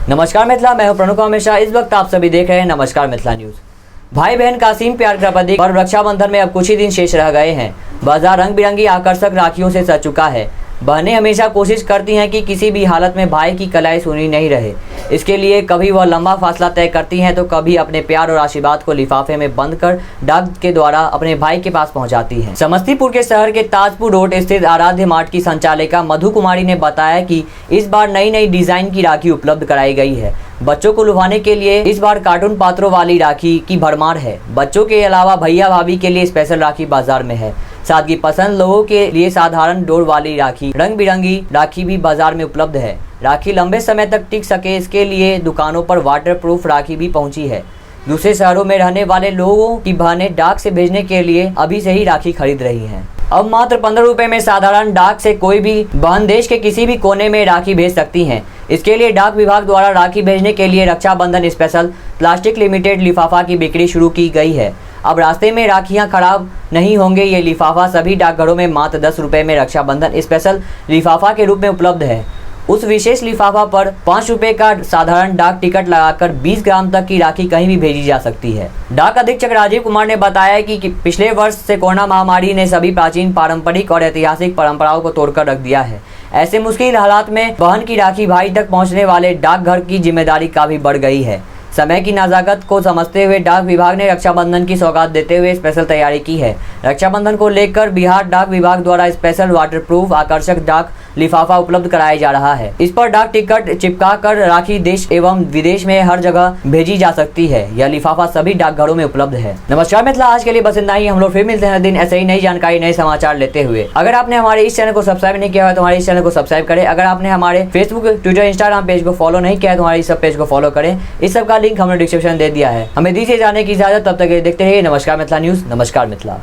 नमस्कार मिथिला, मैं हूं प्रणुक हमेशा। इस वक्त आप सभी देख रहे हैं नमस्कार मिथिला न्यूज। भाई बहन का असीम प्यार का प्रतीक पर्व रक्षाबंधन में अब कुछ ही दिन शेष रह गए हैं। बाजार रंग बिरंगी आकर्षक राखियों से सज चुका है। बहनें हमेशा कोशिश करती हैं कि किसी भी हालत में भाई की कलाई सूनी नहीं रहे। इसके लिए कभी वह लंबा फासला तय करती हैं तो कभी अपने प्यार और आशीर्वाद को लिफाफे में बंद कर डाक के द्वारा अपने भाई के पास पहुंचाती हैं। समस्तीपुर के शहर के ताजपुर रोड स्थित आराध्य मार्ट की संचालिका मधु कुमारी ने बताया कि इस बार नई डिजाइन की राखी उपलब्ध कराई गई है। बच्चों को लुभाने के लिए इस बार कार्टून पात्रों वाली राखी की भरमार है। बच्चों के अलावा भैया भाभी के लिए स्पेशल राखी बाजार में है। सादगी पसंद लोगों के लिए साधारण डोर वाली राखी, रंग बिरंगी राखी भी बाजार में उपलब्ध है। राखी लंबे समय तक टिक सके इसके लिए दुकानों पर वाटरप्रूफ राखी भी पहुंची है। दूसरे शहरों में रहने वाले लोगों की बहनें डाक से भेजने के लिए अभी से ही राखी खरीद रही हैं। अब मात्र 15 रुपए में साधारण डाक से कोई भी बहन देश के किसी भी कोने में राखी भेज सकती हैं। इसके लिए डाक विभाग द्वारा राखी भेजने के लिए रक्षाबंधन स्पेशल प्लास्टिक लिमिटेड लिफाफा की बिक्री शुरू की गई है। अब रास्ते में राखियां खराब नहीं होंगे। ये लिफाफा सभी डाकघरों में मात्र 10 रुपए में रक्षाबंधन स्पेशल लिफाफा के रूप में उपलब्ध है। उस विशेष लिफाफा पर 5 रुपए का साधारण डाक टिकट लगाकर 20 ग्राम तक की राखी कहीं भी भेजी जा सकती है। डाक अधीक्षक राजीव कुमार ने बताया कि पिछले वर्ष से कोरोना महामारी ने सभी प्राचीन पारंपरिक और ऐतिहासिक परंपराओं को तोड़कर रख दिया है। ऐसे मुश्किल हालात में बहन की राखी भाई तक पहुंचने वाले डाकघर की जिम्मेदारी काफी बढ़ गई है। समय की नाजाकत को समझते हुए डाक विभाग ने रक्षाबंधन की सौगात देते हुए स्पेशल तैयारी की है। रक्षाबंधन को लेकर बिहार डाक विभाग द्वारा स्पेशल वाटरप्रूफ आकर्षक डाक लिफाफा उपलब्ध कराया जा रहा है। इस पर डाक टिकट चिपका कर राखी देश एवं विदेश में हर जगह भेजी जा सकती है। यह लिफाफा सभी डाकघरों में उपलब्ध है। नमस्कार मिथिला, आज के लिए बस इतना ही। हम लोग फिर मिलते हैं दिन ऐसे ही नई जानकारी, नए समाचार लेते हुए। अगर आपने हमारे इस चैनल को सब्सक्राइब नहीं किया है तो हमारे इस चैनल को सब्सक्राइब करें। अगर आपने हमारे फेसबुक, ट्विटर, इंस्टाग्राम पेज को फॉलो नहीं किया है तो हमारे इस सब पेज को फॉलो करें। इस सब का लिंक हमने डिस्क्रिप्शन दे दिया है। हमें दीजिए जाने की इजाजत, तब तक देखते रहिए नमस्कार मिथिला न्यूज। नमस्कार मिथिला।